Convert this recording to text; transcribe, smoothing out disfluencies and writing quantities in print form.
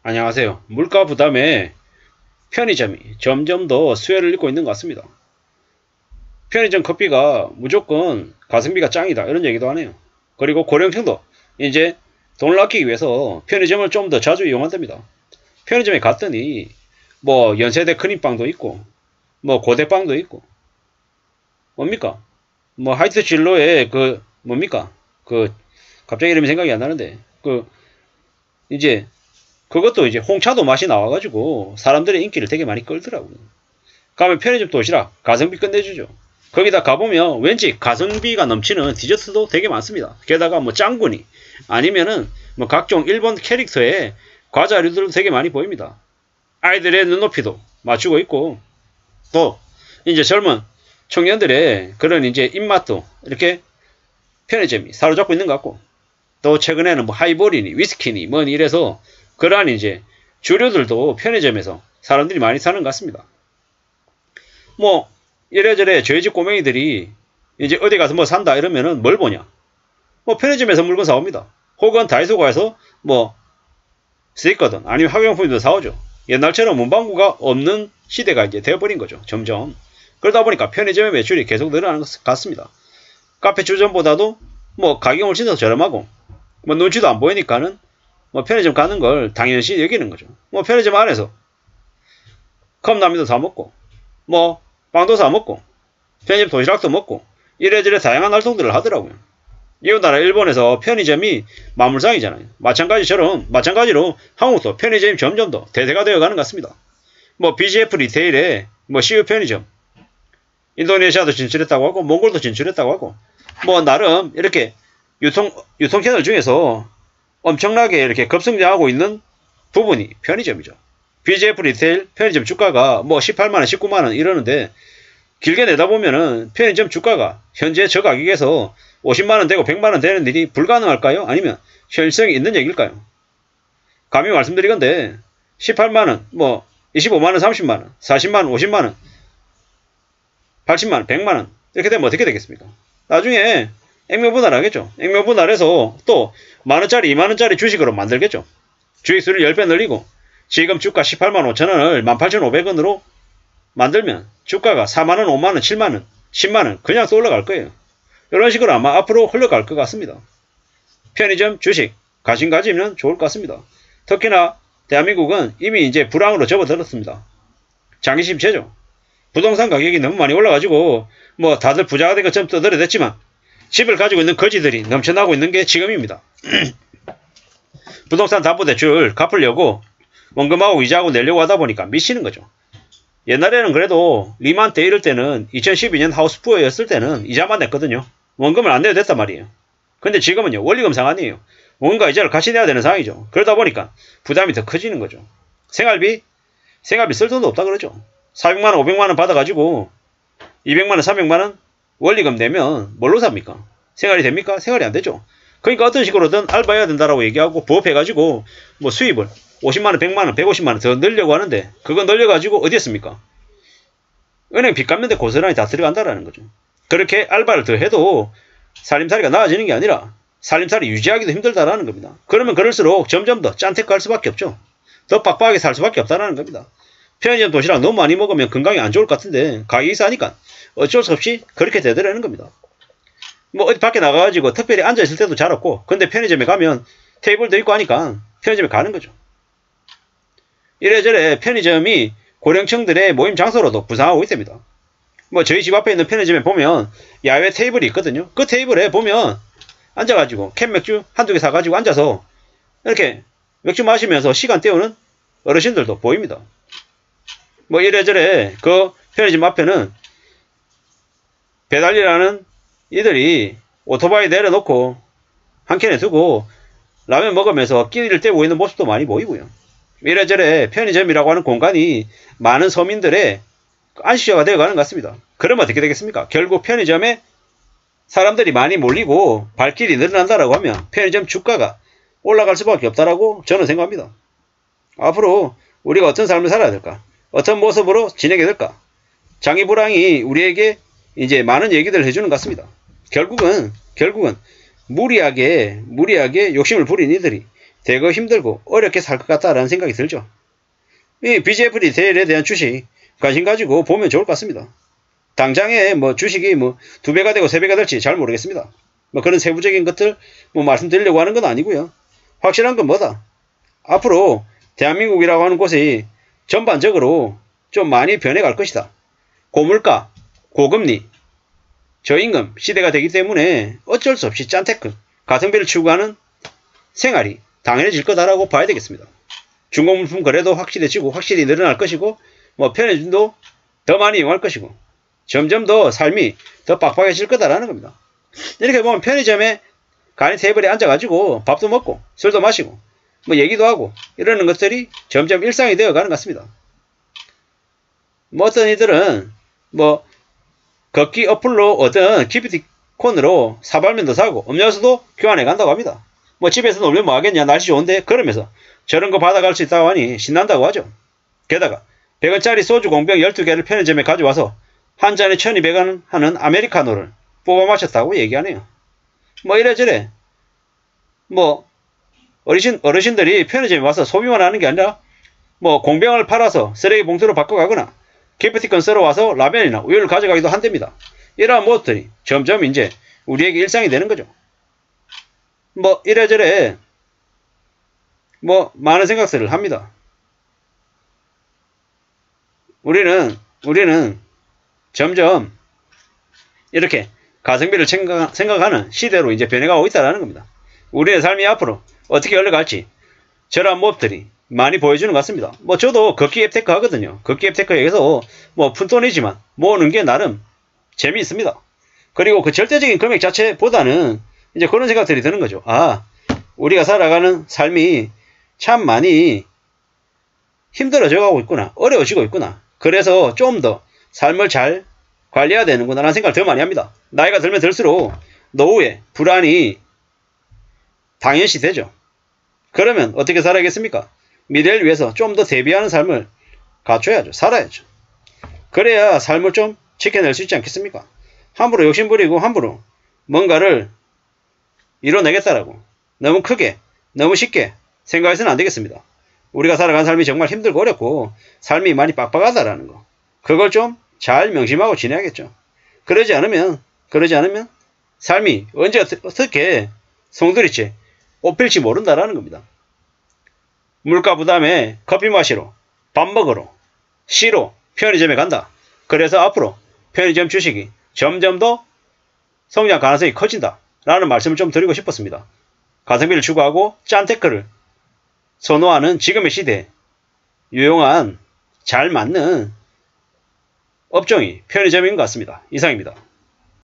안녕하세요. 물가 부담에 편의점이 점점 더 수혜를 입고 있는 것 같습니다. 편의점 커피가 무조건 가성비가 짱이다 이런 얘기도 하네요. 그리고 고령층도 이제 돈을 아끼기 위해서 편의점을 좀 더 자주 이용한답니다. 편의점에 갔더니 뭐 연세대 크림빵도 있고 뭐 고대빵도 있고 뭡니까? 뭐 하이트 진로에 그 뭡니까? 그 갑자기 이름이 생각이 안 나는데 그 이제 그것도 이제 홍차도 맛이 나와가지고 사람들의 인기를 되게 많이 끌더라고요. 가면 편의점 도시락 가성비 끝내주죠. 거기다 가보면 왠지 가성비가 넘치는 디저트도 되게 많습니다. 게다가 뭐 짱구니 아니면은 뭐 각종 일본 캐릭터의 과자류들도 되게 많이 보입니다. 아이들의 눈높이도 맞추고 있고 또 이제 젊은 청년들의 그런 이제 입맛도 이렇게 편의점이 사로잡고 있는 것 같고 또 최근에는 뭐 하이볼이니 위스키니 뭐 이래서 그러한 이제 주류들도 편의점에서 사람들이 많이 사는 것 같습니다. 뭐 이래저래 저희 집 꼬맹이들이 이제 어디 가서 뭐 산다 이러면은 뭘 보냐? 뭐 편의점에서 물건 사옵니다. 혹은 다이소 가서 뭐 스니커든 아니면 학용품도 사오죠. 옛날처럼 문방구가 없는 시대가 이제 되어버린 거죠. 점점. 그러다 보니까 편의점의 매출이 계속 늘어나는 것 같습니다. 카페 주점보다도 뭐 가격이 훨씬 더 저렴하고 뭐 눈치도 안 보이니까는 뭐 편의점 가는 걸 당연시 여기는 거죠. 뭐 편의점 안에서 컵라면도 사 먹고 뭐 빵도 사 먹고 편의점 도시락도 먹고 이래저래 다양한 활동들을 하더라고요. 이웃나라 일본에서 편의점이 만물상이잖아요. 마찬가지로 한국도 편의점이 점점 더 대세가 되어가는 것 같습니다. 뭐 BGF 리테일에 뭐 CU 편의점 인도네시아도 진출했다고 하고 몽골도 진출했다고 하고 뭐 나름 이렇게 유통 채널 중에서 엄청나게 이렇게 급성장하고 있는 부분이 편의점이죠. BGF 리테일 편의점 주가가 뭐 18만원, 19만원 이러는데 길게 내다보면은 편의점 주가가 현재 저 가격에서 50만원 되고 100만원 되는 일이 불가능할까요? 아니면 현실성이 있는 얘기일까요? 감히 말씀드리건데 18만원, 뭐 25만원, 30만원, 40만원, 50만원, 80만원, 100만원 이렇게 되면 어떻게 되겠습니까? 나중에 액면분할하겠죠. 액면분할해서 또 만원짜리, 2만원짜리 주식으로 만들겠죠. 주식수를 10배 늘리고 지금 주가 18만 5천원을 18,500원으로 만들면 주가가 4만원, 5만원, 7만원, 10만원 그냥 또 올라갈 거예요. 이런 식으로 아마 앞으로 흘러갈 것 같습니다. 편의점 주식 관심 가지면 좋을 것 같습니다. 특히나 대한민국은 이미 이제 불황으로 접어들었습니다. 장기 침체죠. 부동산 가격이 너무 많이 올라가지고 뭐 다들 부자가 된 것처럼 떠들어댔지만 집을 가지고 있는 거지들이 넘쳐나고 있는 게 지금입니다. 부동산 담보대출 갚으려고 원금하고 이자하고 내려고 하다 보니까 미치는 거죠. 옛날에는 그래도 리만 때 이럴 때는 2012년 하우스푸어였을 때는 이자만 냈거든요. 원금을 안 내도 됐단 말이에요. 근데 지금은요 원리금 상환이에요. 원금과 이자를 같이 내야 되는 상황이죠. 그러다 보니까 부담이 더 커지는 거죠. 생활비 쓸 돈도 없다 그러죠. 400만원 500만원 받아가지고 200만원 300만원 원리금 내면 뭘로 삽니까? 생활이 됩니까? 생활이 안 되죠. 그러니까 어떤 식으로든 알바해야 된다라고 얘기하고 부업해가지고 뭐 수입을 50만원 100만원 150만원 더 늘려고 하는데 그거 늘려가지고 어디에 씁니까? 은행 빚 갚는데 고스란히 다 들어간다라는 거죠. 그렇게 알바를 더 해도 살림살이가 나아지는 게 아니라 살림살이 유지하기도 힘들다라는 겁니다. 그러면 그럴수록 점점 더 짠택할 수밖에 없죠. 더 빡빡하게 살 수밖에 없다라는 겁니다. 편의점 도시락 너무 많이 먹으면 건강에 안 좋을 것 같은데 가격이 싸니까 어쩔 수 없이 그렇게 되더라는 겁니다. 뭐 어디 밖에 나가가지고 특별히 앉아있을 때도 잘 없고 근데 편의점에 가면 테이블도 있고 하니까 편의점에 가는 거죠. 이래저래 편의점이 고령층들의 모임 장소로도 부상하고 있답니다. 뭐 저희 집 앞에 있는 편의점에 보면 야외 테이블이 있거든요. 그 테이블에 보면 앉아가지고 캔 맥주 한두 개 사가지고 앉아서 이렇게 맥주 마시면서 시간 때우는 어르신들도 보입니다. 뭐 이래저래 그 편의점 앞에는 배달일하는 이들이 오토바이 내려놓고 한 캔에 두고 라면 먹으면서 끼니를 때우고 있는 모습도 많이 보이고요. 이래저래 편의점이라고 하는 공간이 많은 서민들의 안식처가 되어가는 것 같습니다. 그러면 어떻게 되겠습니까? 결국 편의점에 사람들이 많이 몰리고 발길이 늘어난다라고 하면 편의점 주가가 올라갈 수밖에 없다라고 저는 생각합니다. 앞으로 우리가 어떤 삶을 살아야 될까? 어떤 모습으로 지내게 될까? 장기불황이 우리에게 이제 많은 얘기들을 해주는 것 같습니다. 결국은 무리하게 욕심을 부린 이들이 대거 힘들고 어렵게 살 것 같다라는 생각이 들죠. 이 BGF 리테일에 대한 주식 관심 가지고 보면 좋을 것 같습니다. 당장에 뭐 주식이 뭐 2배가 되고 3배가 될지 잘 모르겠습니다. 뭐 그런 세부적인 것들 뭐 말씀드리려고 하는 건 아니고요. 확실한 건 뭐다? 앞으로 대한민국이라고 하는 곳이 전반적으로 좀 많이 변해갈 것이다. 고물가, 고금리, 저임금 시대가 되기 때문에 어쩔 수 없이 짠테크, 가성비를 추구하는 생활이 당연해질 거다라고 봐야 되겠습니다. 중고물품 거래도 확실해지고 확실히 늘어날 것이고 뭐 편의점도 더 많이 이용할 것이고 점점 더 삶이 더 빡빡해질 거다라는 겁니다. 이렇게 보면 편의점에 간이 테이블에 앉아가지고 밥도 먹고 술도 마시고 뭐 얘기도 하고 이러는 것들이 점점 일상이 되어가는 것 같습니다. 뭐 어떤 이들은 뭐 걷기 어플로 얻은 기프티콘으로 사발면도 사고 음료수도 교환해 간다고 합니다. 뭐 집에서 놀면 뭐 하겠냐, 날씨 좋은데, 그러면서 저런 거 받아갈 수 있다고 하니 신난다고 하죠. 게다가 100원짜리 소주 공병 12개를 편의점에 가져와서 한 잔에 1200원 하는 아메리카노를 뽑아 마셨다고 얘기하네요. 뭐 이래저래 뭐 어르신들이 편의점에 와서 소비만 하는 게 아니라 뭐 공병을 팔아서 쓰레기 봉투로 바꿔가거나 기프티콘 쓰러 와서 라면이나 우유를 가져가기도 한답니다. 이러한 모습들이 점점 이제 우리에게 일상이 되는 거죠. 뭐 이래저래 뭐 많은 생각들을 합니다. 우리는 점점 이렇게 가성비를 생각하는 시대로 이제 변해가고 있다는 겁니다. 우리의 삶이 앞으로 어떻게 흘러갈지 저러한 모습들이 많이 보여주는 것 같습니다. 뭐 저도 걷기 앱테크 하거든요. 걷기 앱테크에서 뭐 푼돈이지만 모으는 게 나름 재미있습니다. 그리고 그 절대적인 금액 자체보다는 이제 그런 생각들이 드는 거죠. 아, 우리가 살아가는 삶이 참 많이 힘들어져 가고 있구나. 어려워지고 있구나. 그래서 좀 더 삶을 잘 관리해야 되는구나 라는 생각을 더 많이 합니다. 나이가 들면 들수록 노후에 불안이 당연시 되죠. 그러면 어떻게 살아야겠습니까? 미래를 위해서 좀 더 대비하는 삶을 갖춰야죠. 살아야죠. 그래야 삶을 좀 지켜낼 수 있지 않겠습니까? 함부로 욕심부리고 함부로 뭔가를 이뤄내겠다라고 너무 크게 너무 쉽게 생각해서는 안 되겠습니다. 우리가 살아가는 삶이 정말 힘들고 어렵고 삶이 많이 빡빡하다라는 거, 그걸 좀 잘 명심하고 지내야겠죠. 그러지 않으면 삶이 언제 어떻게 송두리째 옷필지 모른다라는 겁니다. 물가 부담에 커피 마시러, 밥 먹으러, 쉬러 편의점에 간다. 그래서 앞으로 편의점 주식이 점점 더 성장 가능성이 커진다 라는 말씀을 좀 드리고 싶었습니다. 가성비를 추구하고 짠테크를 선호하는 지금의 시대에 유용한 잘 맞는 업종이 편의점인 것 같습니다. 이상입니다.